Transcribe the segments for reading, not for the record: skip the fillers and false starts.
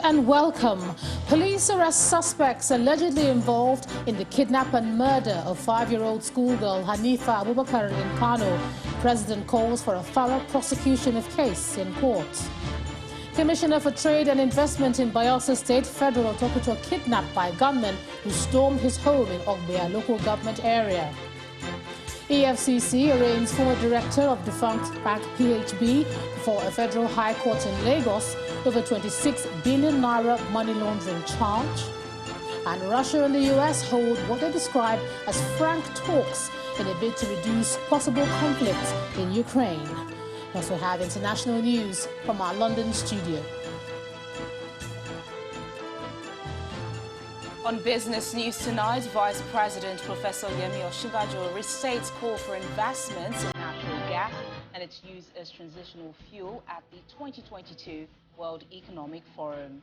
and welcome. Police arrest suspects allegedly involved in the kidnap and murder of 5-year-old schoolgirl Hanifa Abubakar in Kano. President calls for a thorough prosecution of case in court. Commissioner for Trade and Investment in Bayelsa State, Federal Tokuto, kidnapped by gunmen who stormed his home in Ogbeya local government area. EFCC arraigns former director of defunct bank PHB before a federal high court in Lagos over 26 billion naira money laundering charge. And Russia and the US hold what they describe as frank talks in a bid to reduce possible conflict in Ukraine. We also have international news from our London studio. On business news tonight, Vice President Professor Yemi Osinbajo restates call for investments in natural gas and its use as transitional fuel at the 2022 World Economic Forum.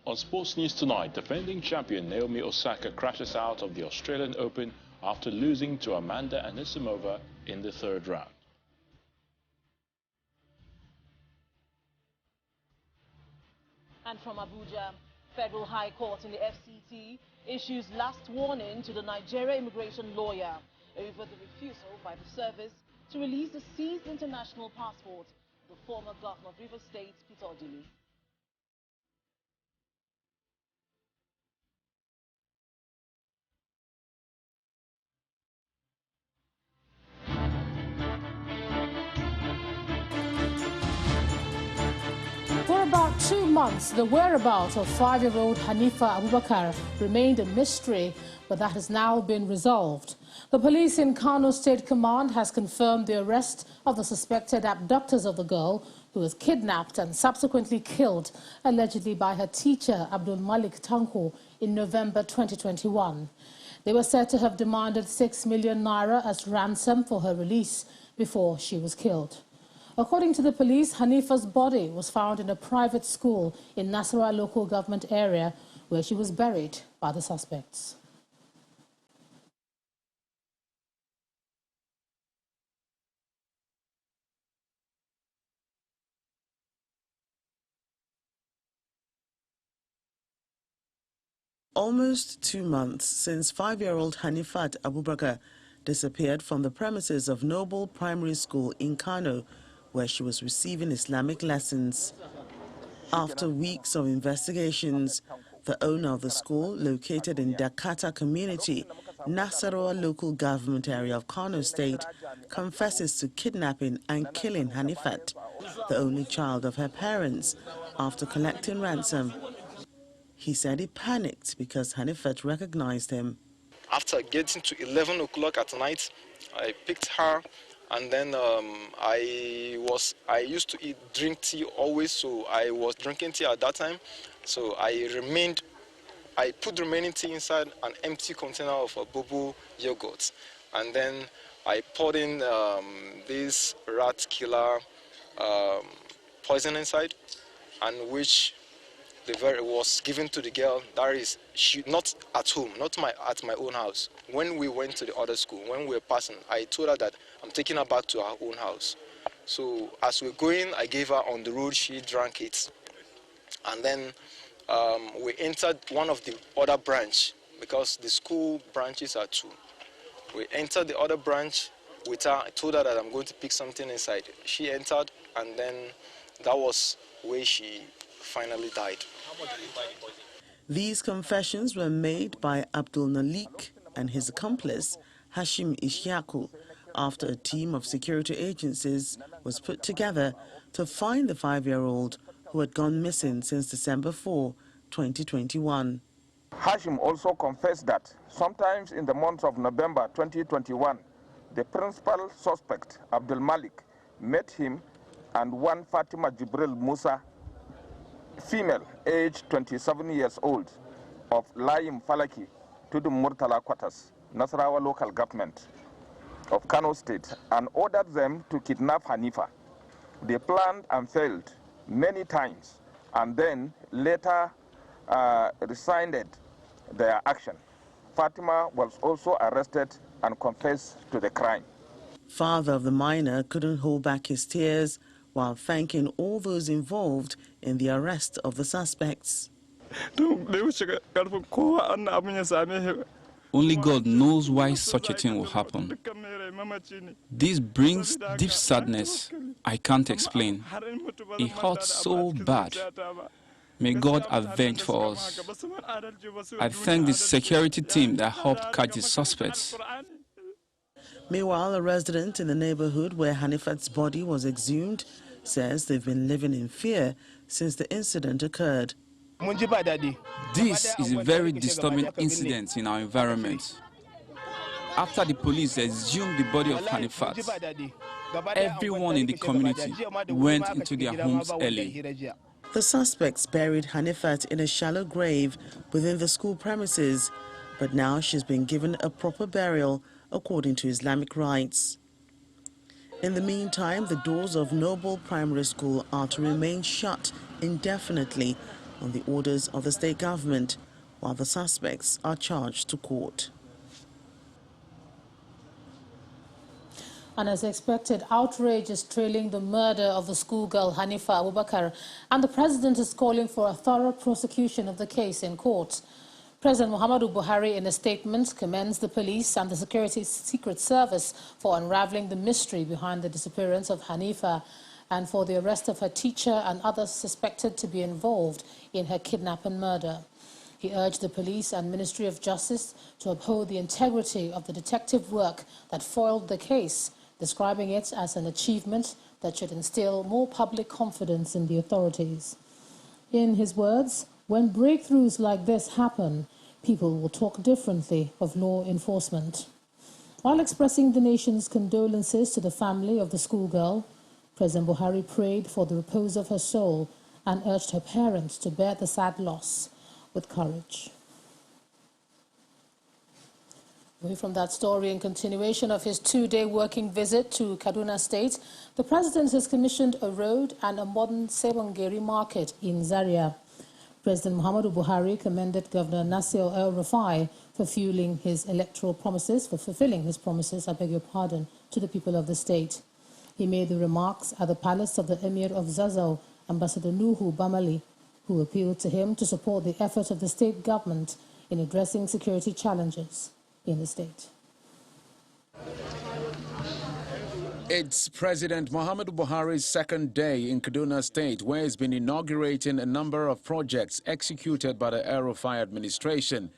On sports news tonight, defending champion Naomi Osaka crashes out of the Australian Open after losing to Amanda Anisimova in the third round. And from Abuja, Federal High Court in the FCT issues last warning to the Nigeria immigration lawyer over the refusal by the service to release the seized international passport of the former governor of Rivers State, Peter Odili. For about 2 months, the whereabouts of 5-year-old Hanifa Abubakar remained a mystery, but that has now been resolved. The police in Kano State Command has confirmed the arrest of the suspected abductors of the girl, who was kidnapped and subsequently killed, allegedly by her teacher, Abdul Malik Tanko, in November 2021. They were said to have demanded 6 million naira as ransom for her release before she was killed. According to the police, Hanifa's body was found in a private school in Nasarawa local government area, where she was buried by the suspects. Almost 2 months since 5-year-old Hanifa Abubakar disappeared from the premises of Noble Primary School in Kano, where she was receiving Islamic lessons. After weeks of investigations, the owner of the school, located in Dakata community, Nasarawa local government area of Kano State, confesses to kidnapping and killing Hanifat, the only child of her parents, after collecting ransom. He said he panicked because Hanifat recognized him. After getting to 11 o'clock at night, I picked her, and then I used to drink tea always, so I was drinking tea at that time. So I put the remaining tea inside an empty container of bobo yogurt, and then I poured in this rat killer poison inside, and which was given to the girl. That is, she not at home, not at my own house. When we went to the other school, when we were passing, I told her that I'm taking her back to her own house. So as we're going, I gave her on the road. She drank it, and then we entered one of the other branch, because the school branches are 2. We entered the other branch with her. I told her that I'm going to pick something inside. She entered, and then that was where she finally died. These confessions were made by Abdul Malik and his accomplice, Hashim Ishaku, after a team of security agencies was put together to find the 5-year-old who had gone missing since December 4, 2021. Hashim also confessed that sometimes in the month of November 2021, the principal suspect, Abdul Malik, met him and one Fatima Jibril Musa, female, aged 27 years old, of Layim Falaki, to the Murtala quarters, Nasarawa local government of Kano State, and ordered them to kidnap Hanifa. They planned and failed many times, and then later rescinded their action. Fatima was also arrested and confessed to the crime. Father of the minor couldn't hold back his tears while thanking all those involved in the arrest of the suspects. Only God knows why such a thing will happen. This brings deep sadness I can't explain. It hurts so bad. May God avenge for us. I thank the security team that helped catch the suspects. Meanwhile, a resident in the neighborhood where Hanifat's body was exhumed says they've been living in fear since the incident occurred. This is a very disturbing incident in our environment. After the police exhumed the body of Hanifat, everyone in the community went into their homes early. The suspects buried Hanifat in a shallow grave within the school premises, but now she's been given a proper burial according to Islamic rites. In the meantime, the doors of Noble Primary School are to remain shut indefinitely on the orders of the state government, while the suspects are charged to court. And as expected, outrage is trailing the murder of the schoolgirl Hanifa Abubakar, and the president is calling for a thorough prosecution of the case in court. President Muhammadu Buhari, in a statement, commends the police and the Security Secret Service for unraveling the mystery behind the disappearance of Hanifa and for the arrest of her teacher and others suspected to be involved in her kidnap and murder. He urged the police and Ministry of Justice to uphold the integrity of the detective work that foiled the case, describing it as an achievement that should instill more public confidence in the authorities. In his words, when breakthroughs like this happen, people will talk differently of law enforcement. While expressing the nation's condolences to the family of the schoolgirl, President Buhari prayed for the repose of her soul and urged her parents to bear the sad loss with courage. Away from that story, in continuation of his two-day working visit to Kaduna State, the president has commissioned a road and a modern Sebongeri market in Zaria. President Muhammadu Buhari commended Governor Nasir El-Rufai for fulfilling his promises, to the people of the state. He made the remarks at the palace of the Emir of Zazzau, Ambassador Nuhu Bamali, who appealed to him to support the efforts of the state government in addressing security challenges in the state. It's President Muhammadu Buhari's second day in Kaduna State, where he's been inaugurating a number of projects executed by the El-Rufai administration.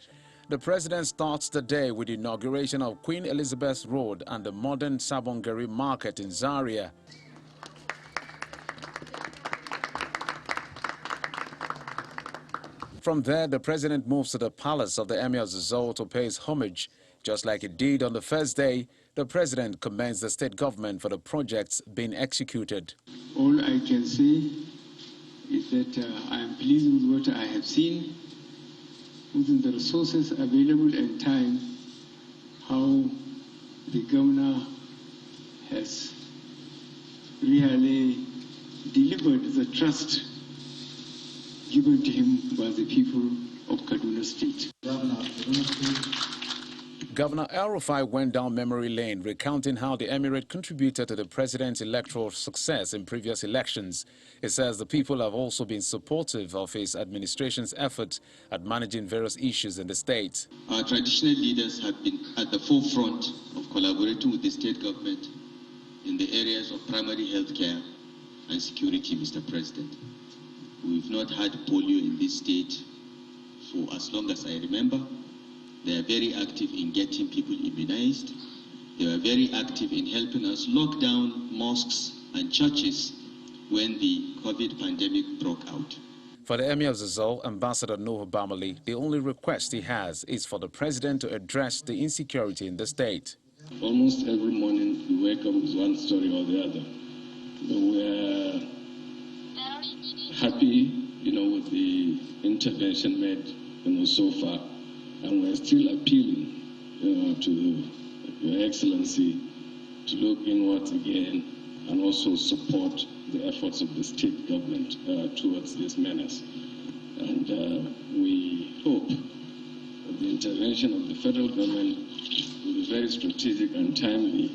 The president starts the day with the inauguration of Queen Elizabeth Road and the modern Sabongeri Market in Zaria. From there, the president moves to the palace of the Emir of Zazzau to pay his homage. Just like he did on the first day, the president commends the state government for the projects being executed. All I can say is that I am pleased with what I have seen, within the resources available and time, how the governor has really delivered the trust given to him by the people of Kaduna State. Governor El-Rufai went down memory lane, recounting how the emirate contributed to the president's electoral success in previous elections. He says the people have also been supportive of his administration's efforts at managing various issues in the state. Our traditional leaders have been at the forefront of collaborating with the state government in the areas of primary health care and security, Mr. President. We've not had polio in this state for as long as I remember. They are very active in getting people immunized. They were very active in helping us lock down mosques and churches when the COVID pandemic broke out. For the Emir of Zazzau, Ambassador Nuhu Bamali, the only request he has is for the president to address the insecurity in the state. Almost every morning we wake up with one story or the other. We're happy, with the intervention made, so far. And we're still appealing to Your Excellency to look inwards again and also support the efforts of the state government towards this menace. And we hope that the intervention of the federal government will be very strategic and timely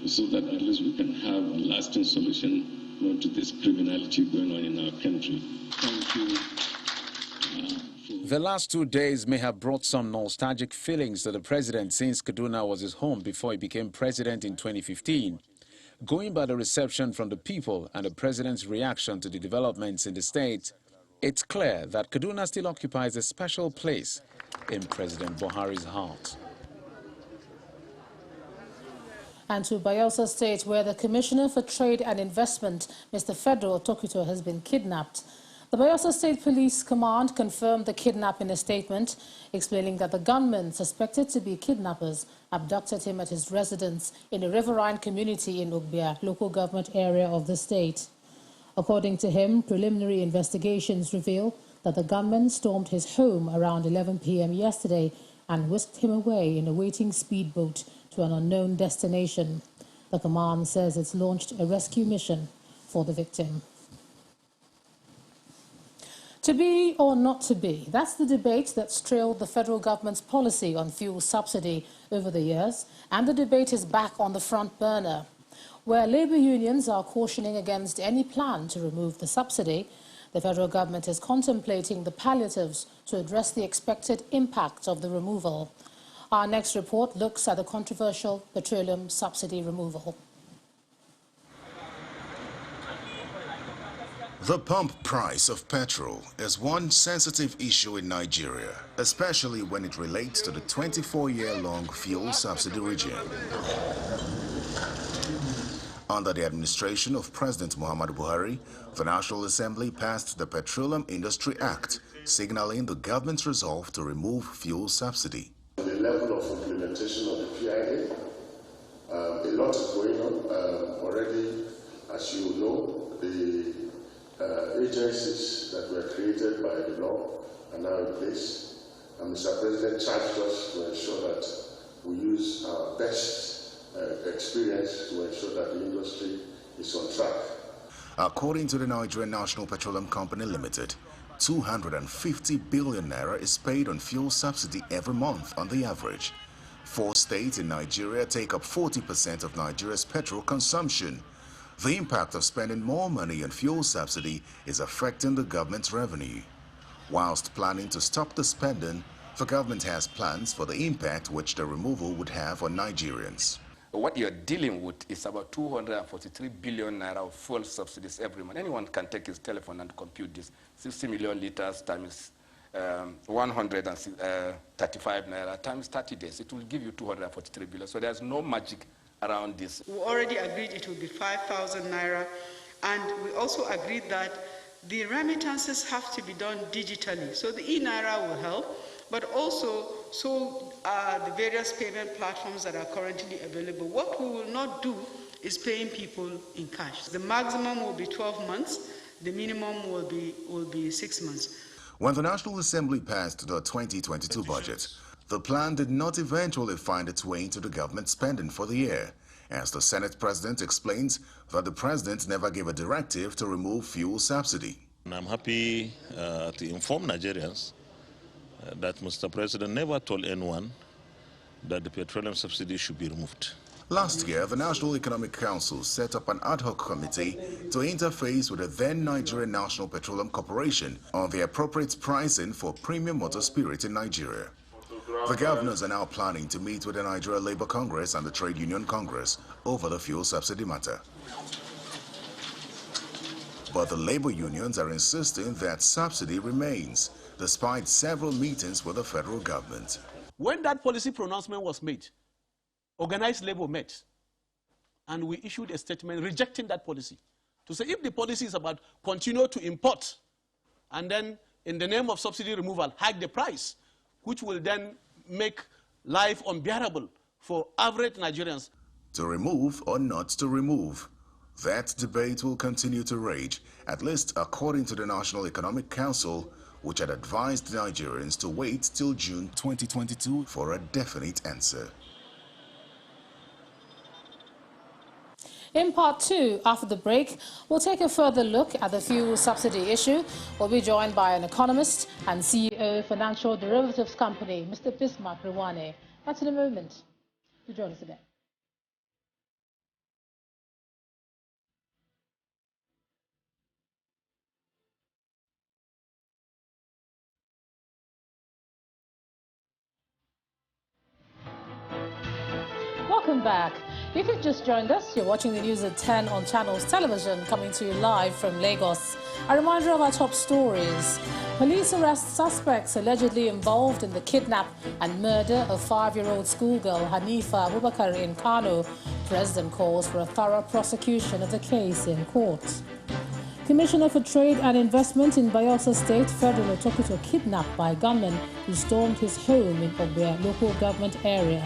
so that at least we can have a lasting solution not to this criminality going on in our country. Thank you. The last 2 days may have brought some nostalgic feelings to the president since Kaduna was his home before he became president in 2015. Going by the reception from the people and the president's reaction to the developments in the state, it's clear that Kaduna still occupies a special place in President Buhari's heart. And to Bayelsa State, where the Commissioner for Trade and Investment, Mr. Fedro Tokito, has been kidnapped. The Bayelsa State Police Command confirmed the kidnap in a statement, explaining that the gunmen, suspected to be kidnappers, abducted him at his residence in a riverine community in Ugbia, local government area of the state. According to him, preliminary investigations reveal that the gunmen stormed his home around 11 p.m. yesterday and whisked him away in a waiting speedboat to an unknown destination. The command says it's launched a rescue mission for the victim. To be or not to be, that's the debate that's trailed the federal government's policy on fuel subsidy over the years, and the debate is back on the front burner. Where labour unions are cautioning against any plan to remove the subsidy, the federal government is contemplating the palliatives to address the expected impact of the removal. Our next report looks at the controversial petroleum subsidy removal. The pump price of petrol is one sensitive issue in Nigeria, especially when it relates to the 24-year-long fuel subsidy regime. Under the administration of President Muhammadu Buhari, the National Assembly passed the Petroleum Industry Act, signaling the government's resolve to remove fuel subsidy. The level of implementation of the PIA, a lot is going on already. As you know, the agencies that were created by the law are now in place, and Mr. President charged us to ensure that we use our best experience to ensure that the industry is on track. According to the Nigerian National Petroleum Company Limited, 250 billion naira is paid on fuel subsidy every month on the average. 4 states in Nigeria take up 40% of Nigeria's petrol consumption. The impact of spending more money on fuel subsidy is affecting the government's revenue. Whilst planning to stop the spending, the government has plans for the impact which the removal would have on Nigerians. What you're dealing with is about 243 billion naira of fuel subsidies every month. Anyone can take his telephone and compute this. 60 million liters times 135 naira times 30 days. It will give you 243 billion. So there's no magic around this. We already agreed it will be 5,000 naira, and we also agreed that the remittances have to be done digitally. So the e-naira will help, but also so the various payment platforms that are currently available. What we will not do is paying people in cash. The maximum will be 12 months, the minimum will be 6 months. When the National Assembly passed the 2022 budget, the plan did not eventually find its way into the government spending for the year, as the Senate President explains that the President never gave a directive to remove fuel subsidy. And I'm happy to inform Nigerians that Mr. President never told anyone that the petroleum subsidy should be removed. Last year, the National Economic Council set up an ad hoc committee to interface with the then Nigerian National Petroleum Corporation on the appropriate pricing for premium motor spirit in Nigeria. The governors are now planning to meet with the Nigeria Labour Congress and the Trade Union Congress over the fuel subsidy matter. But the labor unions are insisting that subsidy remains, despite several meetings with the federal government. When that policy pronouncement was made, organized labor met, and we issued a statement rejecting that policy, to say if the policy is about continue to import, and then in the name of subsidy removal, hike the price, which will then make life unbearable for average Nigerians. To remove or not to remove, that debate will continue to rage, at least according to the National Economic Council, which had advised Nigerians to wait till June 2022 for a definite answer. In part 2, after the break, we'll take a further look at the fuel subsidy issue. We'll be joined by an economist and CEO of financial derivatives company, Mr. Bismarck Rewane. That's in a moment. Do join us again. back. If you've just joined us, you're watching the news at 10 on Channels Television, coming to you live from Lagos. A reminder of our top stories. Police arrest suspects allegedly involved in the kidnap and murder of 5-year-old schoolgirl Hanifa Abubakar in Kano. President calls for a thorough prosecution of the case in court. Commissioner for Trade and Investment in Bayelsa State, Federal Otokito, kidnapped by gunmen who stormed his home in Obia local government area.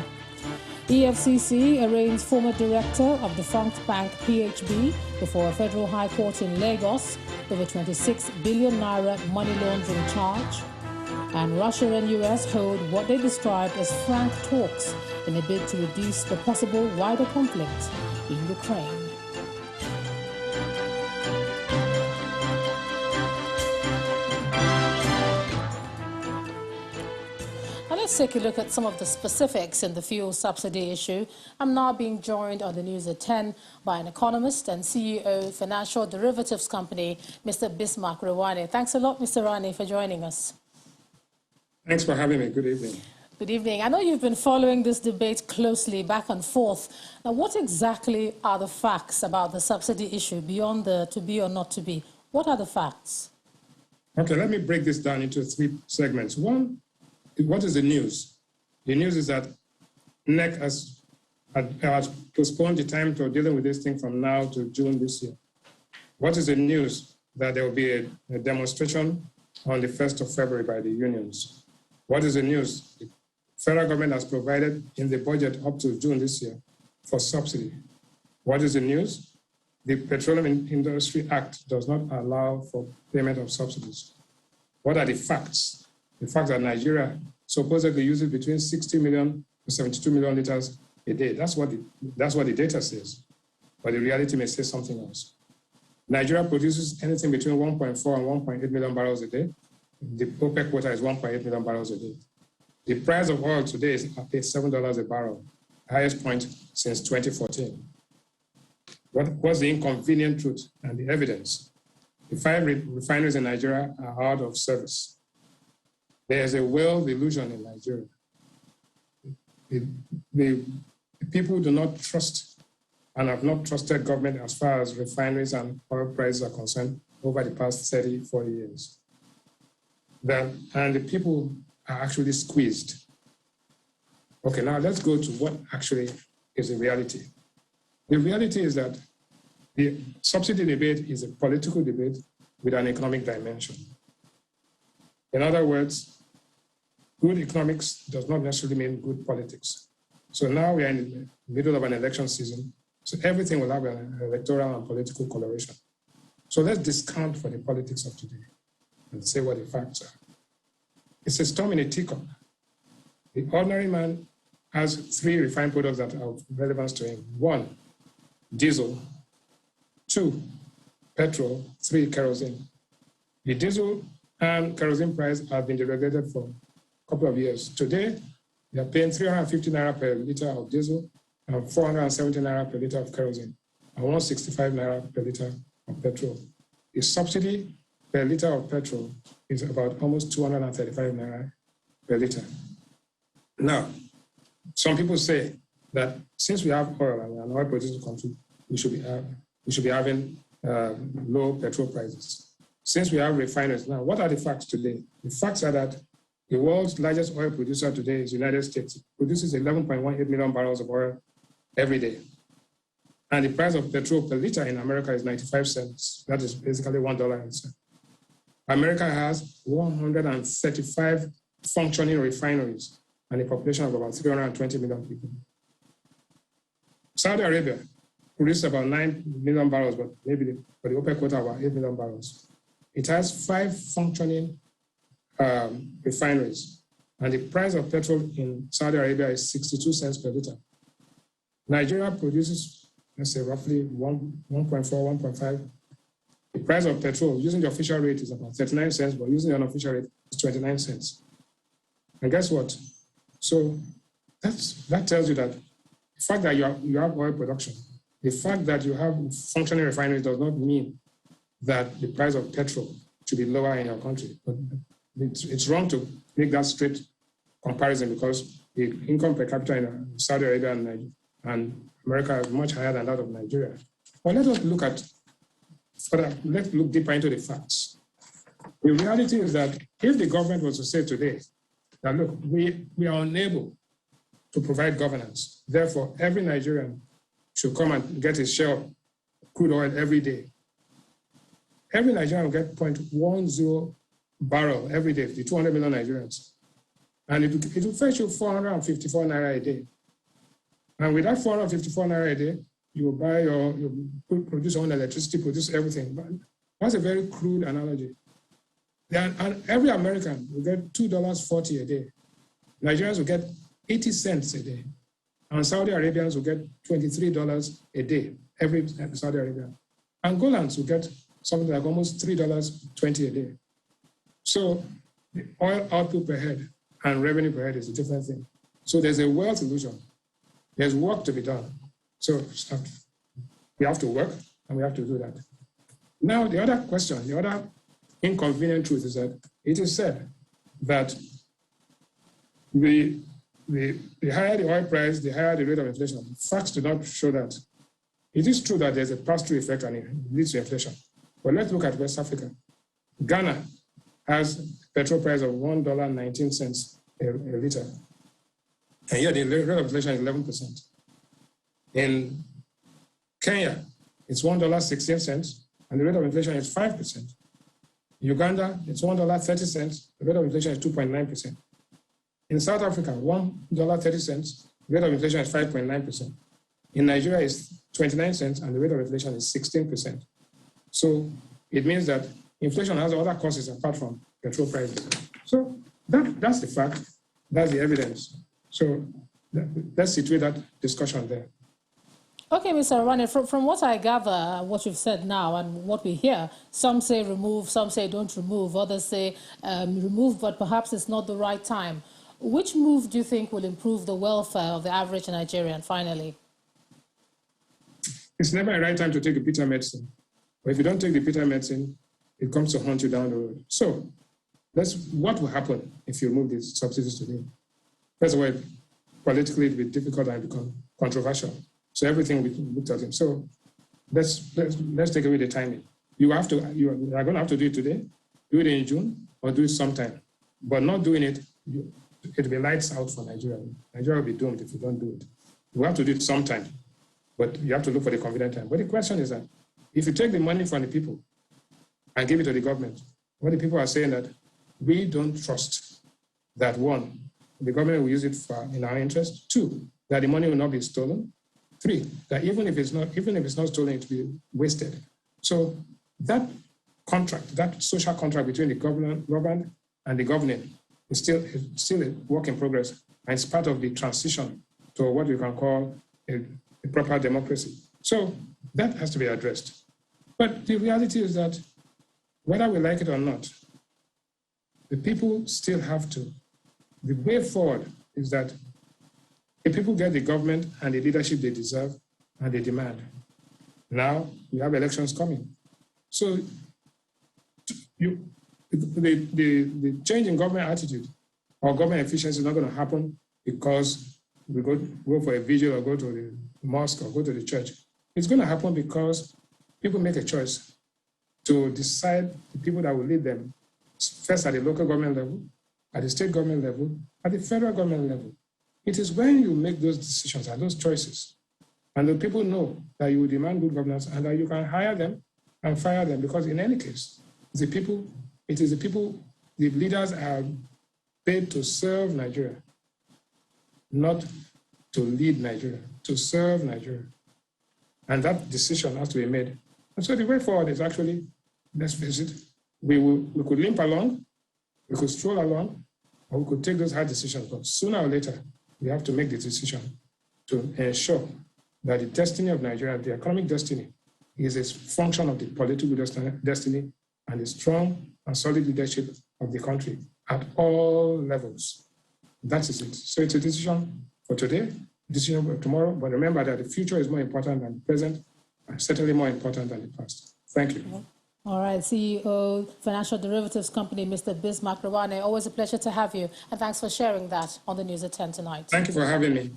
EFCC arraigns former director of defunct bank PHB before a federal high court in Lagos over 26 billion naira money laundering charge. And Russia and US hold what they described as frank talks in a bid to reduce the possible wider conflict in Ukraine. Let's take a look at some of the specifics in the fuel subsidy issue. I'm now being joined on the news at 10 by an economist and CEO of financial derivatives company, Mr. Bismarck Rewane. Thanks a lot, Mr. Rewane, for joining us. Thanks for having me. Good evening. Good evening. I know you've been following this debate closely, back and forth. Now, what exactly are the facts about the subsidy issue beyond the to be or not to be? What are the facts? Okay, let me break this down into 3 segments. One, what is the news? The news is that INEC has postponed the time for dealing with this thing from now to June this year. What is the news? That there will be a demonstration on the 1st of February by the unions. What is the news? The federal government has provided in the budget up to June this year for subsidy. What is the news? The Petroleum Industry Act does not allow for payment of subsidies. What are the facts? The fact that Nigeria supposedly uses between 60 million to 72 million liters a day. That's what the data says. But the reality may say something else. Nigeria produces anything between 1.4 and 1.8 million barrels a day. The OPEC quota is 1.8 million barrels a day. The price of oil today is at $7 a barrel, highest point since 2014. What's the inconvenient truth and the evidence? The 5 refineries in Nigeria are out of service. There's a world illusion in Nigeria. The people do not trust and have not trusted government as far as refineries and oil prices are concerned over the past 30, 40 years. And the people are actually squeezed. Okay, now let's go to what actually is the reality. The reality is that the subsidy debate is a political debate with an economic dimension. In other words, good economics does not necessarily mean good politics. So now we are in the middle of an election season, so everything will have an electoral and political coloration. So let's discount for the politics of today and say what the facts are. It's a storm in a teacup. The ordinary man has 3 refined products that are of relevance to him. 1, diesel. 2, petrol. 3, kerosene. The diesel and kerosene price have been deregulated for a couple of years. Today, they are paying 350 naira per liter of diesel and 470 naira per liter of kerosene and 165 naira per liter of petrol. The subsidy per liter of petrol is about almost 235 naira per liter. Now, some people say that since we have oil and we are an oil-producing country, we should be having low petrol prices. Since we have refineries, now what are the facts today? The facts are that the world's largest oil producer today is the United States. It produces 11.18 million barrels of oil every day. And the price of petrol per liter in America is 95 cents. That is basically $1. America has 135 functioning refineries and a population of about 320 million people. Saudi Arabia produces about 9 million barrels, but maybe for the OPEC quota, about 8 million barrels. It has 5 functioning refineries, and the price of petrol in Saudi Arabia is 62 cents per liter. Nigeria produces, let's say, roughly 1.4, 1.5. The price of petrol, using the official rate, is about 39 cents, but using the unofficial rate, it's 29 cents. And guess what? So that tells you that the fact that you have oil production, the fact that you have functioning refineries does not mean that the price of petrol should be lower in your country. But it's wrong to make that straight comparison because the income per capita in Saudi Arabia and and America is much higher than that of Nigeria. But let us look at further, let's look deeper into the facts. The reality is that if the government was to say today that, look, we are unable to provide governance, therefore every Nigerian should come and get his share of crude oil every day. Every Nigerian will get 0.10 barrel every day, the 200 million Nigerians. And it will fetch you 454 naira a day. And with that 454 naira a day, you will buy you produce your own electricity, produce everything. But that's a very crude analogy. And every American will get $2.40 a day. Nigerians will get 80 cents a day. And Saudi Arabians will get $23 a day, every Saudi Arabian. Angolans will get something like almost $3.20 a day. So the oil output per head and revenue per head is a different thing. So there's a wealth illusion. There's work to be done. So we have to work, and we have to do that. Now, the other question, the other inconvenient truth is that it is said that the higher the oil price, the higher the rate of inflation. Facts do not show that. It is true that there's a pass-through effect and it leads to inflation. But let's look at West Africa. Ghana has petrol price of $1.19 a liter. And here the rate of inflation is 11%. In Kenya, it's $1.16, and the rate of inflation is 5%. Uganda, it's $1.30, the rate of inflation is 2.9%. In South Africa, $1.30, the rate of inflation is 5.9%. In Nigeria, it's 29 cents, and the rate of inflation is 16%. So it means that inflation has other causes apart from petrol prices. So that's the fact, that's the evidence. So let's situate that discussion there. Okay, Mr. Arwane, from what I gather, what you've said now and what we hear, some say remove, some say don't remove, others say remove, but perhaps it's not the right time. Which move do you think will improve the welfare of the average Nigerian, finally? It's never a right time to take the bitter medicine. But if you don't take the bitter medicine, it comes to haunt you down the road. So what will happen if you remove these subsidies today? First of all, politically, it will be difficult and become controversial. So everything we looked at him. So let's take away the timing. You are going to have to do it today, do it in June, or do it sometime. But not doing it, it'll be lights out for Nigeria. Nigeria will be doomed if you don't do it. You have to do it sometime, but you have to look for the convenient time. But the question is that if you take the money from the people and give it to the government, what the people are saying that we don't trust that, one, the government will use it in our interest. Two, that the money will not be stolen. Three, that even if it's not stolen, it will be wasted. So that contract, that social contract between the government and the governing is still a work in progress, and it's part of the transition to what we can call a proper democracy. So that has to be addressed. But the reality is that whether we like it or not, the people still have to. The way forward is that the people get the government and the leadership they deserve and they demand. Now we have elections coming. So the change in government attitude or government efficiency is not going to happen because we go for a vigil or go to the mosque or go to the church. It's going to happen because people make a choice to decide the people that will lead them, first at the local government level, at the state government level, at the federal government level. It is when you make those decisions and those choices, and the people know that you will demand good governance and that you can hire them and fire them, because in any case, the leaders are paid to serve Nigeria, not to lead Nigeria, to serve Nigeria. And that decision has to be made. And so the way forward is actually, let's face it, we could limp along, we could stroll along, or we could take those hard decisions. But sooner or later, we have to make the decision to ensure that the destiny of Nigeria, the economic destiny, is a function of the political destiny and the strong and solid leadership of the country at all levels. That is it. So it's a decision for today, a decision for tomorrow, but remember that the future is more important than the present, and certainly more important than the past. Thank you. All right, CEO, Financial Derivatives Company, Mr. Bismarck Arwane, always a pleasure to have you, and thanks for sharing that on the News at 10 tonight. Thank you for having me.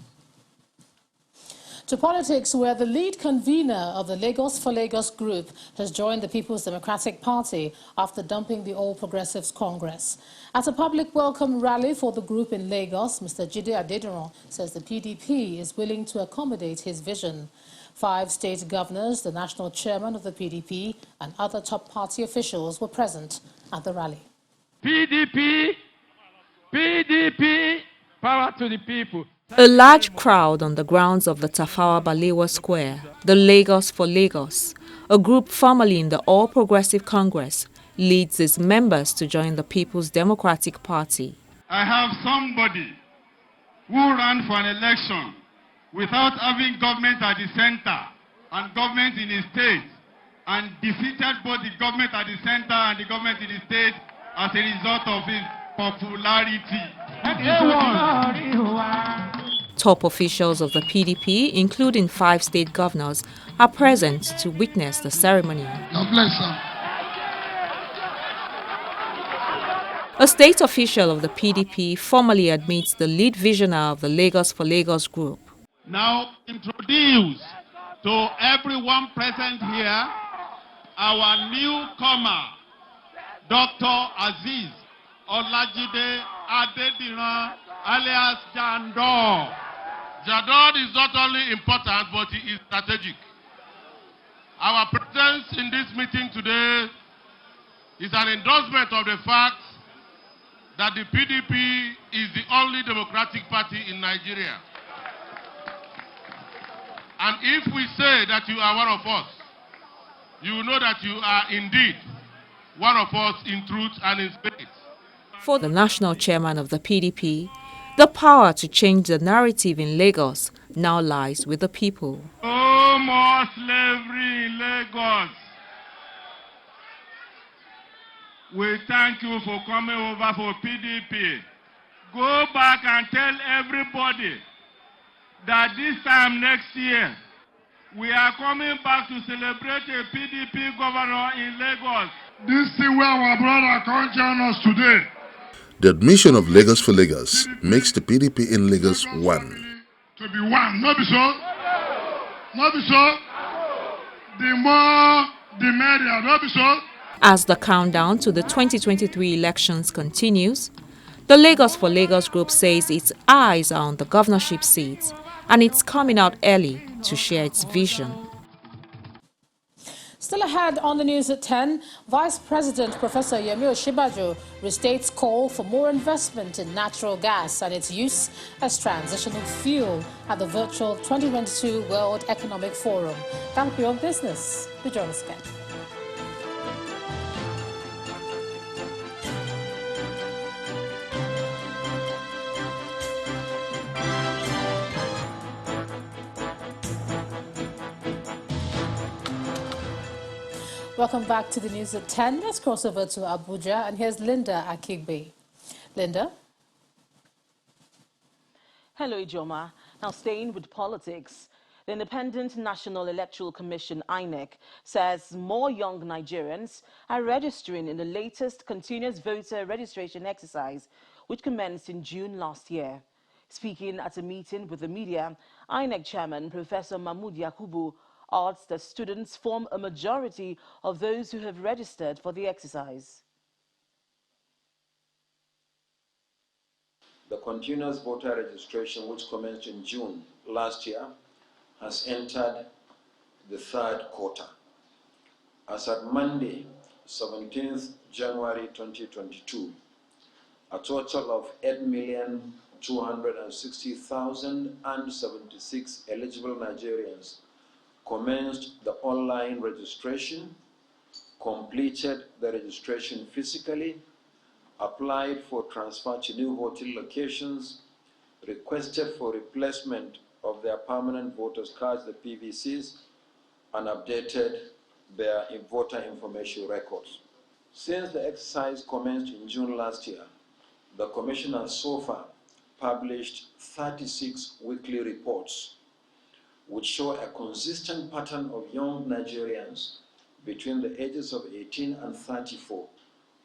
To politics, where the lead convener of the Lagos for Lagos group has joined the People's Democratic Party after dumping the All Progressives Congress. At a public welcome rally for the group in Lagos, Mr. Jide Adediran says the PDP is willing to accommodate his vision. 5 state governors, the national chairman of the PDP, and other top party officials were present at the rally. PDP, PDP, power to the people. A large crowd on the grounds of the Tafawa Balewa Square, the Lagos for Lagos, a group formerly in the All Progressive Congress, leads its members to join the People's Democratic Party. I have somebody who ran for an election without having government at the center and government in his state, and defeated both the government at the center and the government in the state as a result of his popularity. Top officials of the PDP, including 5 state governors, are present to witness the ceremony. God bless him. A state official of the PDP formally admits the lead visionary of the Lagos for Lagos group. Now introduce to everyone present here our newcomer, Dr. Aziz Olajide Adediran, alias Jandor. Jandor is not only important, but he is strategic. Our presence in this meeting today is an endorsement of the fact that the PDP is the only democratic party in Nigeria. And if we say that you are one of us, you will know that you are indeed one of us in truth and in spirit. For the national chairman of the PDP, the power to change the narrative in Lagos now lies with the people. No more slavery in Lagos. We thank you for coming over for PDP. Go back and tell everybody that this time next year, we are coming back to celebrate a PDP governor in Lagos. This is where our brother can't join us today. The admission of Lagos for Lagos makes the PDP in Lagos one. To be one, not be so. Not be so. The more, the merrier, not be so. As the countdown to the 2023 elections continues, the Lagos for Lagos group says its eyes are on the governorship seats and it's coming out early to share its vision. Still ahead on the news at 10, Vice President Professor Yemi Osinbajo restates call for more investment in natural gas and its use as transitional fuel at the virtual 2022 World Economic Forum. That'll be on business. Do join us again. Welcome back to the news at 10. Let's cross over to Abuja, and here's Linda Akigbe. Linda? Hello, Ijoma. Now, staying with politics, the Independent National Electoral Commission, INEC, says more young Nigerians are registering in the latest continuous voter registration exercise, which commenced in June last year. Speaking at a meeting with the media, INEC Chairman Professor Mahmood Yakubu urged that students form a majority of those who have registered for the exercise. The continuous voter registration, which commenced in June last year, has entered the 3rd quarter. As at Monday, 17th January 2022, a total of 8,260,076 eligible Nigerians commenced the online registration, completed the registration physically, applied for transfer to new voting locations, requested for replacement of their permanent voters' cards, the PVCs, and updated their voter information records. Since the exercise commenced in June last year, the Commission has so far published 36 weekly reports which show a consistent pattern of young Nigerians between the ages of 18 and 34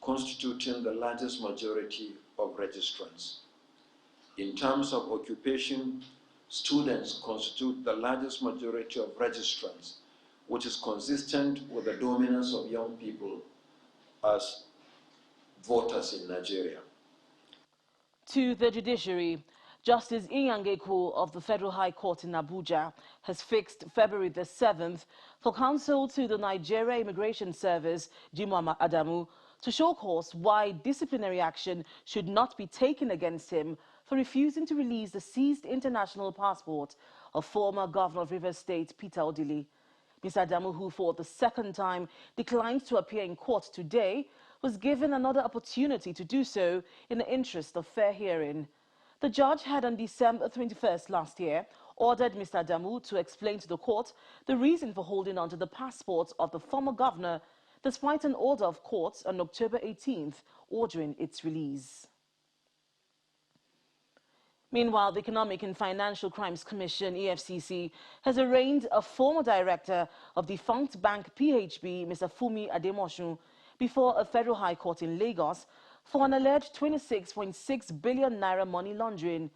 constituting the largest majority of registrants. In terms of occupation, students constitute the largest majority of registrants, which is consistent with the dominance of young people as voters in Nigeria. To the judiciary, Justice Inyangeko of the Federal High Court in Abuja has fixed February the 7th for counsel to the Nigeria Immigration Service, Jimoh Adamu, to show cause why disciplinary action should not be taken against him for refusing to release the seized international passport of former Governor of Rivers State, Peter Odili. Mr. Adamu, who for the second time declined to appear in court today, was given another opportunity to do so in the interest of fair hearing. The judge had on December 21st last year ordered Mr. Adamu to explain to the court the reason for holding on to the passport of the former governor, despite an order of court on October 18th ordering its release. Meanwhile, the Economic and Financial Crimes Commission, EFCC, has arraigned a former director of defunct bank PHB, Mr. Fumi Ademosun, before a federal high court in Lagos for an alleged 26.6 billion naira money laundering.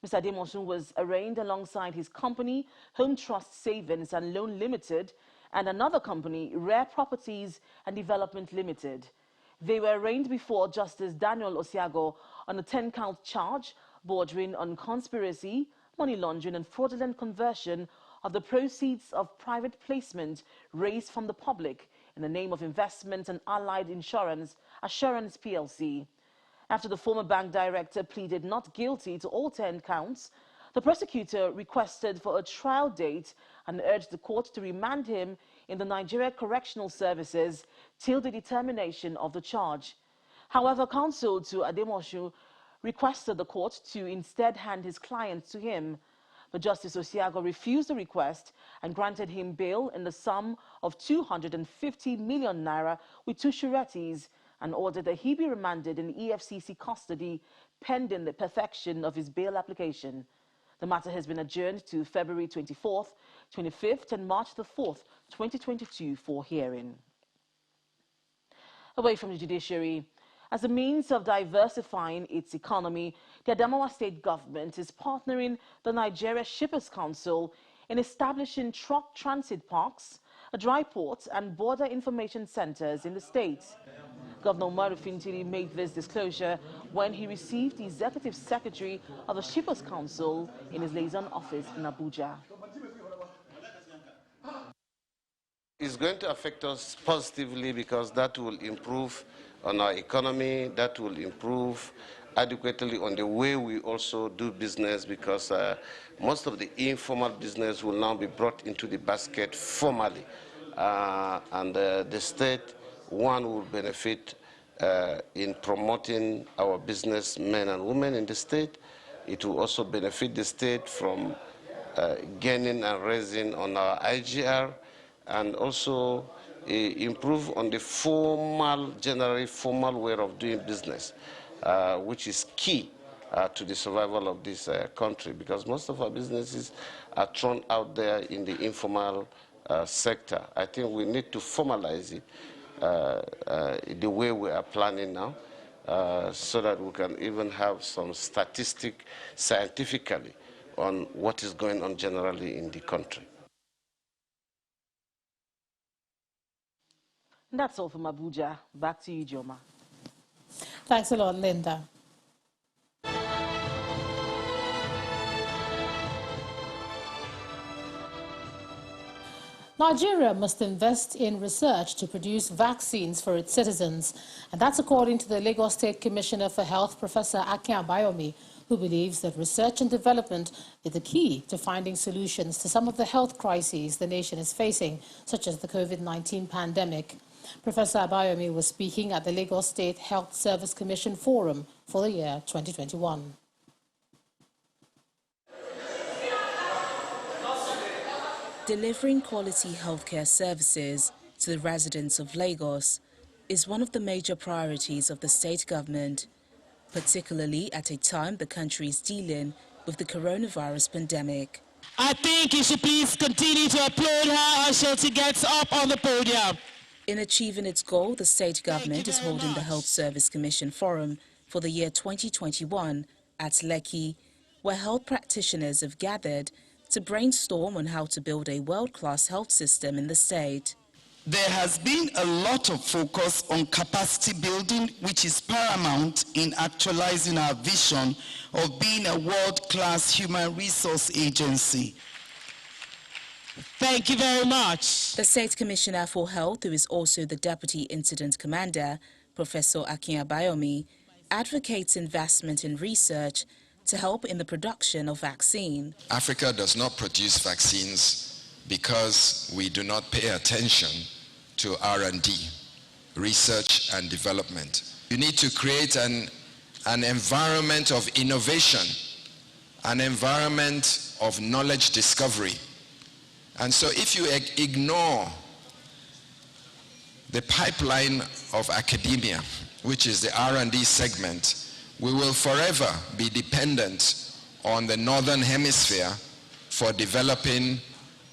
Mr. Ademosun was arraigned alongside his company, Home Trust Savings and Loan Limited, and another company, Rare Properties and Development Limited. They were arraigned before Justice Daniel Osiago on a 10-count charge bordering on conspiracy, money laundering and fraudulent conversion of the proceeds of private placement raised from the public in the name of Investment and Allied Insurance Assurance PLC. After the former bank director pleaded not guilty to all 10 counts, the prosecutor requested for a trial date and urged the court to remand him in the Nigeria Correctional Services till the determination of the charge. However, counsel to Ademosun requested the court to instead hand his client to him. But Justice Osiago refused the request and granted him bail in the sum of 250 million naira with 2 sureties and ordered that he be remanded in EFCC custody pending the perfection of his bail application. The matter has been adjourned to February 24th, 25th and March the 4th, 2022 for hearing. Away from the judiciary, as a means of diversifying its economy, the Adamawa state government is partnering the Nigeria Shippers Council in establishing truck transit parks, dry ports and border information centers in the state. Governor Umaru Fintiri made this disclosure when he received the Executive Secretary of the Shippers Council in his liaison office in Abuja. It's going to affect us positively because that will improve on our economy, that will improve adequately on the way we also do business because most of the informal business will now be brought into the basket formally. And the state, one, will benefit in promoting our businessmen and women in the state. It will also benefit the state from gaining and raising on our IGR and also improve on the formal, generally formal way of doing business, which is key to the survival of this country because most of our businesses are thrown out there in the informal sector. I think we need to formalize it the way we are planning now so that we can even have some statistic scientifically on what is going on generally in the country. That's all from Abuja. Back to you, Joma. Thanks a lot, Linda. Nigeria must invest in research to produce vaccines for its citizens. And that's according to the Lagos State Commissioner for Health, Professor Akin Abayomi, who believes that research and development is the key to finding solutions to some of the health crises the nation is facing, such as the COVID-19 pandemic. Professor Abayomi was speaking at the Lagos State Health Service Commission Forum for the year 2021. Delivering quality healthcare services to the residents of Lagos is one of the major priorities of the state government, particularly at a time the country is dealing with the coronavirus pandemic. I think you should please continue to applaud her as she gets up on the podium. In achieving its goal, the state government is holding the Health Service Commission Forum for the year 2021 at Lekki, where health practitioners have gathered to brainstorm on how to build a world-class health system in the state. There has been a lot of focus on capacity building, which is paramount in actualizing our vision of being a world-class human resource agency. Thank you very much. The State Commissioner for Health, who is also the Deputy Incident Commander, Professor Akin Abayomi, advocates investment in research to help in the production of vaccine. Africa does not produce vaccines because we do not pay attention to R&D, research and development. You need to create an environment of innovation, an environment of knowledge discovery. And so if you ignore the pipeline of academia, which is the R&D segment, we will forever be dependent on the Northern Hemisphere for developing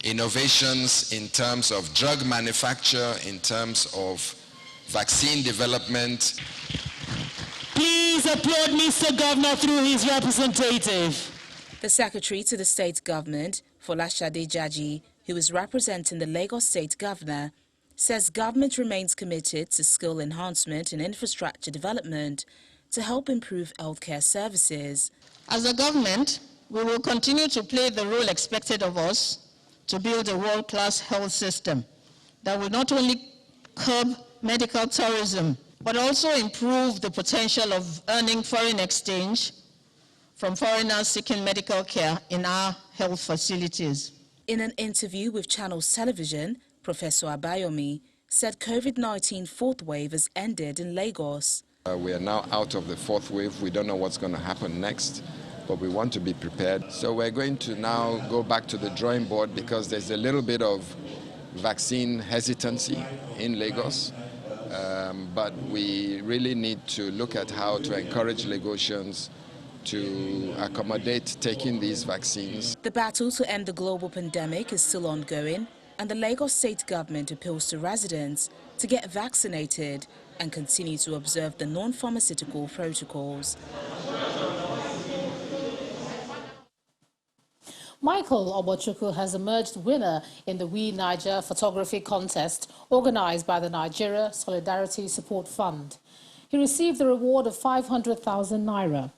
innovations in terms of drug manufacture, in terms of vaccine development. Please applaud Mr. Governor through his representative. The Secretary to the State Government, Folashade Jaji, who is representing the Lagos State Governor, says government remains committed to skill enhancement and infrastructure development to help improve healthcare services. As a government, we will continue to play the role expected of us to build a world-class health system that will not only curb medical tourism, but also improve the potential of earning foreign exchange from foreigners seeking medical care in our health facilities. In an interview with Channels Television, Professor Abayomi said COVID-19 fourth wave has ended in Lagos. We are now out of the fourth wave. We don't know what's going to happen next, but we want to be prepared. So we're going to now go back to the drawing board because there's a little bit of vaccine hesitancy in Lagos. But we really need to look at how to encourage Lagosians to accommodate taking these vaccines. The battle to end the global pandemic is still ongoing, and the Lagos State Government appeals to residents to get vaccinated and continue to observe the non-pharmaceutical protocols. Michael Obochukwu has emerged winner in the We Niger photography contest organized by the Nigeria Solidarity Support Fund. He received the reward of 500,000 naira.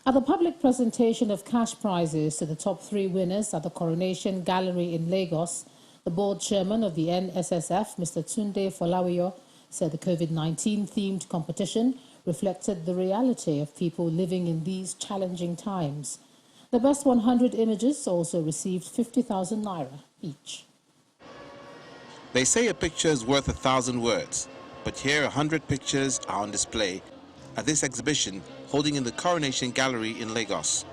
At the public presentation of cash prizes to the top 3 winners at the Coronation Gallery in Lagos, the board chairman of the NSSF, Mr. Tunde Folawiyo, said the COVID-19 themed competition reflected the reality of people living in these challenging times. The best 100 images also received 50,000 naira each. They say a picture is worth 1,000 words, but here 100 pictures are on display at this exhibition holding in the Coronation Gallery in Lagos.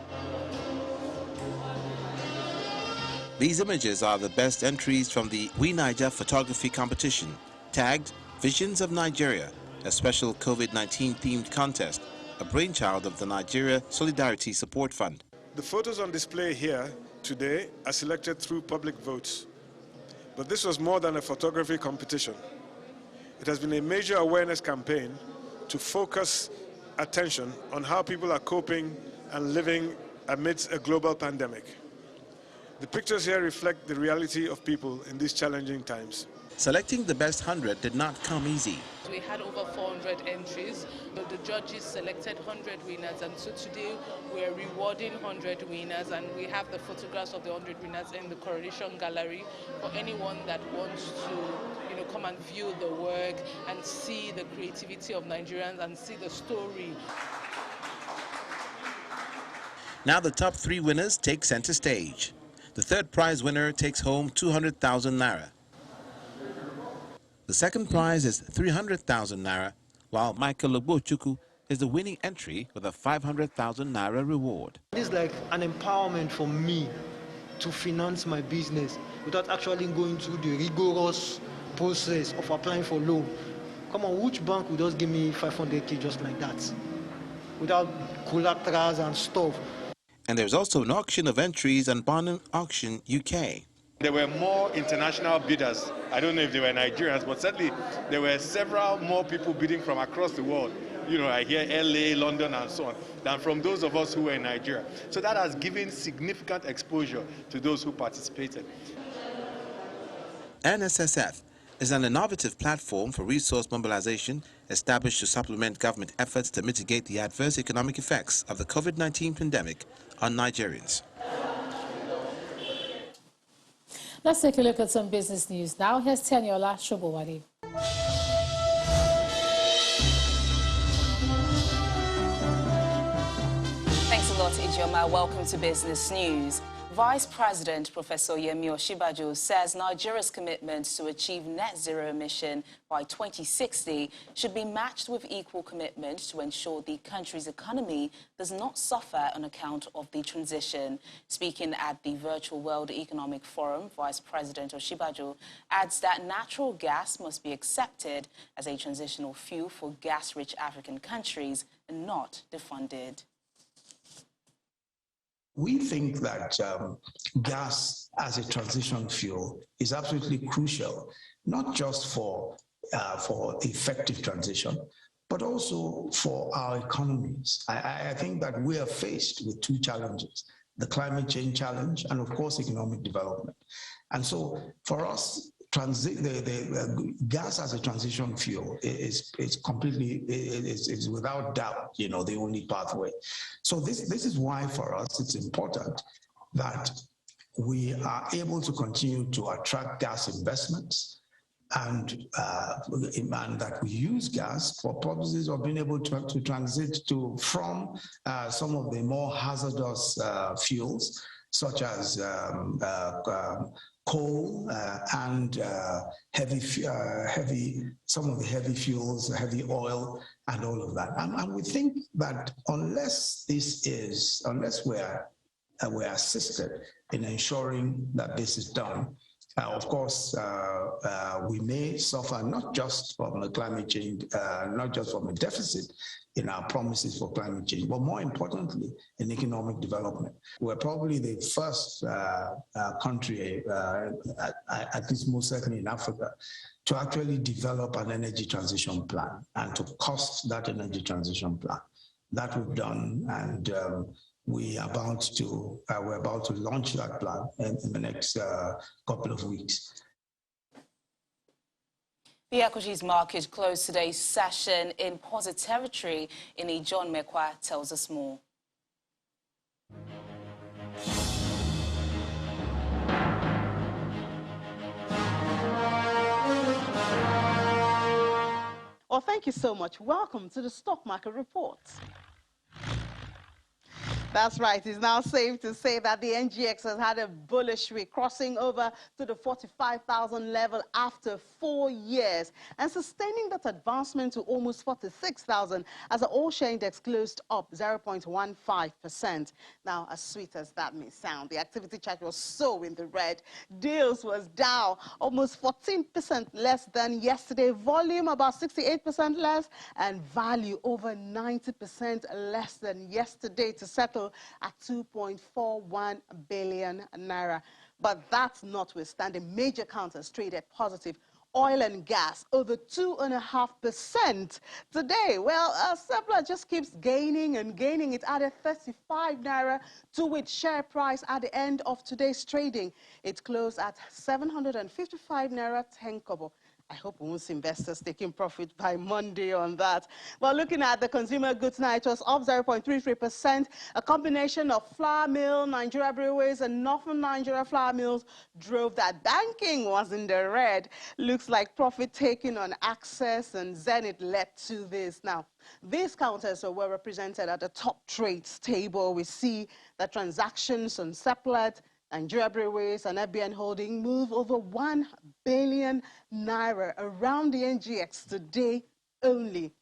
These images are the best entries from the We Niger photography competition, tagged Visions of Nigeria, a special COVID-19 themed contest, a brainchild of the Nigeria Solidarity Support Fund. The photos on display here today are selected through public votes. But this was more than a photography competition. It has been a major awareness campaign to focus attention on how people are coping and living amidst a global pandemic. The pictures here reflect the reality of people in these challenging times. Selecting the best 100 did not come easy. We had over 400 entries. The judges selected 100 winners, and so today we're rewarding 100 winners, and we have the photographs of the 100 winners in the Coronation Gallery for anyone that wants to come and view the work and see the creativity of Nigerians and see the story. Now the top 3 winners take center stage. The third prize winner takes home 200,000 naira. The second prize is 300,000 naira, while Michael Obochukwu is the winning entry with a 500,000 naira reward. It's like an empowerment for me to finance my business without actually going through the rigorous process of applying for loan. Come on, which bank would just give me 500k just like that? Without collaterals and stuff. And there's also an auction of entries on Barnum Auction UK. There were more international bidders. I don't know if they were Nigerians, but certainly there were several more people bidding from across the world. I hear LA, London, and so on, than from those of us who were in Nigeria. So that has given significant exposure to those who participated. NSSF is an innovative platform for resource mobilization established to supplement government efforts to mitigate the adverse economic effects of the COVID-19 pandemic on Nigerians. Let's take a look at some business news now. Here's Teniola Shobowale. Thanks a lot, Ijoma. Welcome to Business News. Vice President Professor Yemi Osinbajo says Nigeria's commitment to achieve net zero emission by 2060 should be matched with equal commitment to ensure the country's economy does not suffer on account of the transition. Speaking at the Virtual World Economic Forum, Vice President Osinbajo adds that natural gas must be accepted as a transitional fuel for gas-rich African countries and not defunded. We think that gas as a transition fuel is absolutely crucial, not just for effective transition, but also for our economies. I think that we are faced with two challenges: the climate change challenge and, of course, economic development. And so, for us, the gas as a transition fuel is completely, is without doubt, the only pathway. So this is why for us it's important that we are able to continue to attract gas investments and that we use gas for purposes of being able to transit from some of the more hazardous fuels, such as coal and some of the heavy fuels, heavy oil, and all of that. And we think that unless we're assisted in ensuring that this is done, of course, we may suffer not just from the climate change, not just from a deficit in our promises for climate change, but more importantly, in economic development. We're probably the first country, at least most certainly in Africa, to actually develop an energy transition plan and to cost that energy transition plan. That we've done, and we're about to launch that plan in the next couple of weeks. The equities market closed today's session in positive territory. John Mekwa tells us more. Well, thank you so much. Welcome to the Stock Market Report. That's right. It's now safe to say that the NGX has had a bullish week, crossing over to the 45,000 level after 4 years and sustaining that advancement to almost 46,000 as the all-share index closed up 0.15%. Now, as sweet as that may sound, the activity chart was so in the red. Deals was down almost 14% less than yesterday, volume about 68% less, and value over 90% less than yesterday to settle at 2.41 billion naira. But that's notwithstanding, major counters traded positive. Oil and gas over 2.5% today. Well, Seplat just keeps gaining and gaining. It added 35 naira to its share price at the end of today's trading. It closed at 755 naira 10 kobo. I hope we won't see investors taking profit by Monday on that. Well, looking at the consumer goods now, it was up 0.33%. A combination of flour mill, Nigeria breweries, and Northern Nigeria flour mills drove that. Banking was in the red. Looks like profit taking on Access and Zenith led to this. Now, these counters are well represented at the top trades table. We see the transactions on Seplat, Nigeria Breweries and FBN Holding move over 1 billion naira around the NGX today only.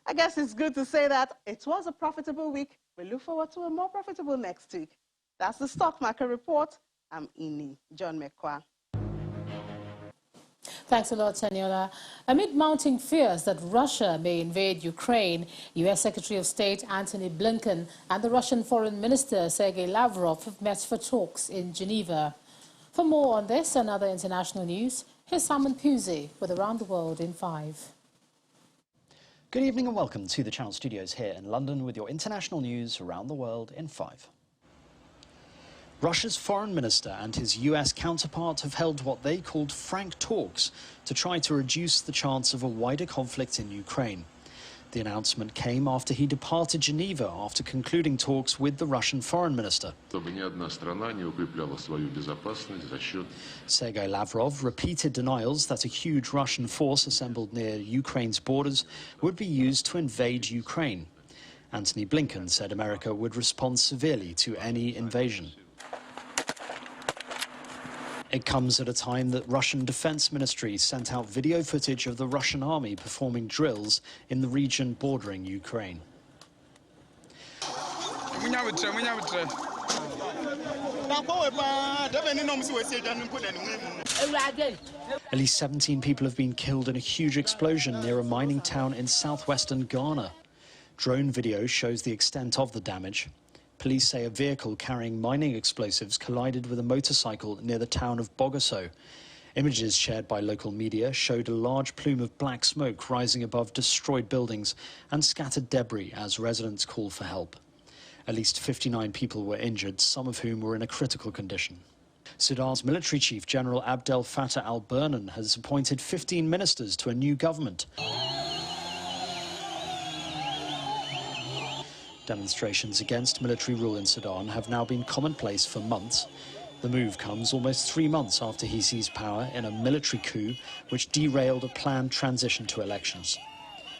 I guess it's good to say that it was a profitable week. We look forward to a more profitable next week. That's the Stock Market Report. I'm John Mekwa. Thanks a lot, Taniola. Amid mounting fears that Russia may invade Ukraine, U.S. Secretary of State Antony Blinken and the Russian Foreign Minister Sergei Lavrov have met for talks in Geneva. For more on this and other international news, here's Simon Pusey with Around the World in 5. Good evening and welcome to the Channel Studios here in London with your international news around the world in 5. Russia's foreign minister and his US counterpart have held what they called frank talks to try to reduce the chance of a wider conflict in Ukraine. The announcement came after he departed Geneva after concluding talks with the Russian foreign minister. Sergei Lavrov repeated denials that a huge Russian force assembled near Ukraine's borders would be used to invade Ukraine. Antony Blinken said America would respond severely to any invasion. It comes at a time that Russian Defense Ministry sent out video footage of the Russian army performing drills in the region bordering Ukraine. At least 17 people have been killed in a huge explosion near a mining town in southwestern Ghana. Drone video shows the extent of the damage. Police say a vehicle carrying mining explosives collided with a motorcycle near the town of Bogoso. Images shared by local media showed a large plume of black smoke rising above destroyed buildings and scattered debris as residents called for help. At least 59 people were injured, some of whom were in a critical condition. Sudan's military chief, General Abdel Fattah al-Burhan, has appointed 15 ministers to a new government. Demonstrations against military rule in Sudan have now been commonplace for months. The move comes almost 3 months after he seized power in a military coup which derailed a planned transition to elections.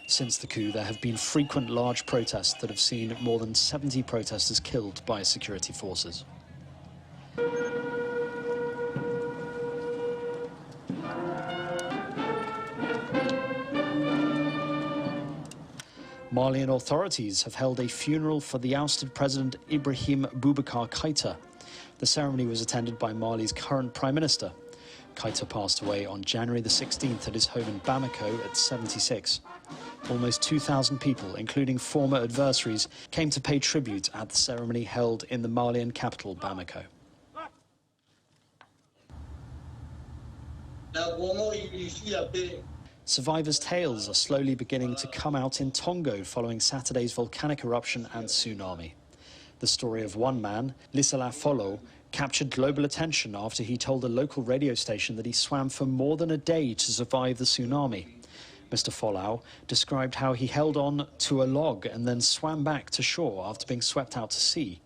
Since the coup, there have been frequent large protests that have seen more than 70 protesters killed by security forces. Malian authorities have held a funeral for the ousted President Ibrahim Boubacar Keïta. The ceremony was attended by Mali's current Prime Minister. Keïta passed away on January the 16th at his home in Bamako at 76. Almost 2,000 people, including former adversaries, came to pay tribute at the ceremony held in the Malian capital, Bamako. Survivors' tales are slowly beginning to come out in Tongo following Saturday's volcanic eruption and tsunami. The story of one man, Lisala Follow, captured global attention after he told a local radio station that he swam for more than a day to survive the tsunami. Mr. Follow described how he held on to a log and then swam back to shore after being swept out to sea.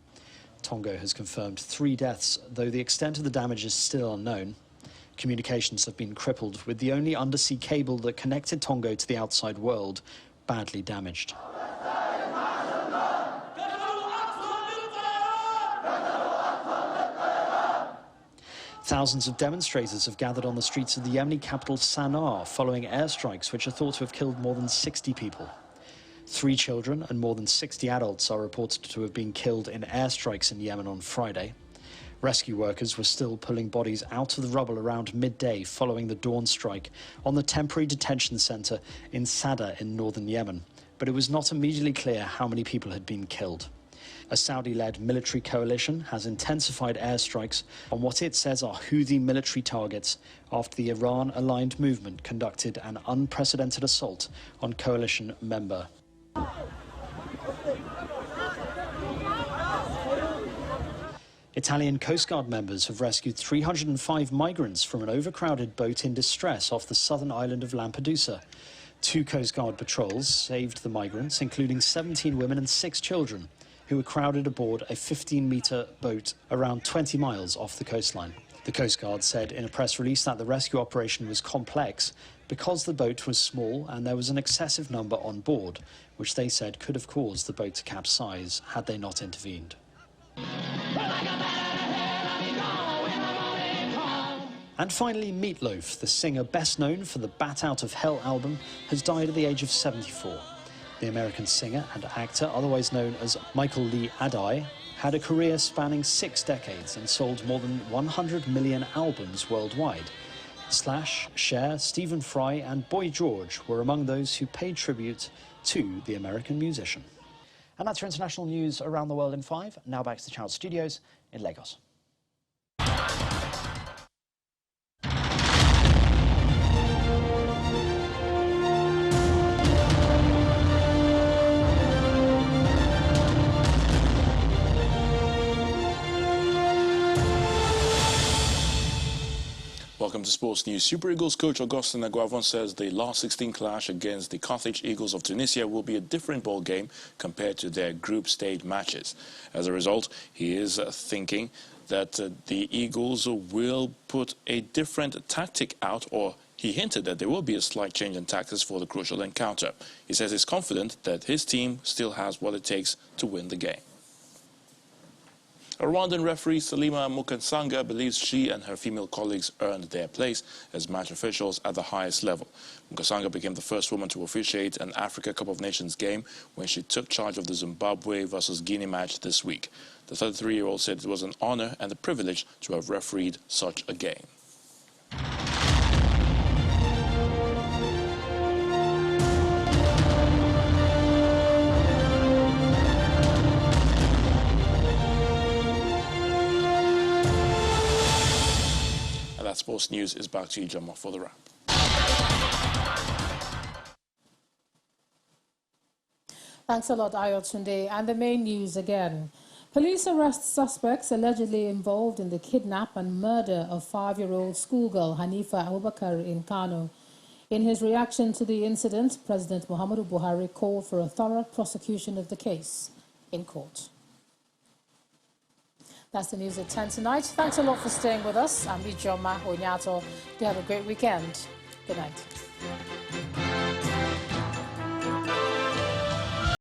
Tongo has confirmed 3 deaths, though the extent of the damage is still unknown. Communications have been crippled, with the only undersea cable that connected Tongo to the outside world badly damaged. Thousands of demonstrators have gathered on the streets of the Yemeni capital Sana'a following airstrikes which are thought to have killed more than 60 people. 3 children and more than 60 adults are reported to have been killed in airstrikes in Yemen on Friday. Rescue workers were still pulling bodies out of the rubble around midday following the dawn strike on the temporary detention centre in Sada in northern Yemen, but it was not immediately clear how many people had been killed. A Saudi-led military coalition has intensified airstrikes on what it says are Houthi military targets after the Iran-aligned movement conducted an unprecedented assault on coalition member. Italian Coast Guard members have rescued 305 migrants from an overcrowded boat in distress off the southern island of Lampedusa. 2 Coast Guard patrols saved the migrants, including 17 women and 6 children, who were crowded aboard a 15-metre boat around 20 miles off the coastline. The Coast Guard said in a press release that the rescue operation was complex because the boat was small and there was an excessive number on board, which they said could have caused the boat to capsize had they not intervened. And finally, Meatloaf, the singer best known for the Bat Out of Hell album, has died at the age of 74. The American singer and actor, otherwise known as Michael Lee Adai, had a career spanning 6 decades and sold more than 100 million albums worldwide. Slash, Cher, Stephen Fry and Boy George were among those who paid tribute to the American musician. And that's your international news around the world in 5. Now back to the Channel Studios in Lagos. Welcome to Sports News. Super Eagles coach Augustin Aguavon says the last 16 clash against the Carthage Eagles of Tunisia will be a different ball game compared to their group stage matches. As a result, he is thinking that the Eagles will put a different tactic out, or he hinted that there will be a slight change in tactics for the crucial encounter. He says he's confident that his team still has what it takes to win the game. A Rwandan referee, Salima Mukansanga, believes she and her female colleagues earned their place as match officials at the highest level. Mukansanga became the first woman to officiate an Africa Cup of Nations game when she took charge of the Zimbabwe versus Guinea match this week. The 33-year-old said it was an honor and a privilege to have refereed such a game. That sports news is back to you, Gemma, for the wrap. Thanks a lot, Ayotunde. And the main news again. Police arrest suspects allegedly involved in the kidnap and murder of 5-year-old schoolgirl Hanifa Abubakar in Kano. In his reaction to the incident, President Muhammadu Buhari called for a thorough prosecution of the case in court. That's the news at 10 tonight. Thanks a lot for staying with us. I'm Ijoma Onyato. Do have a great weekend. Good night.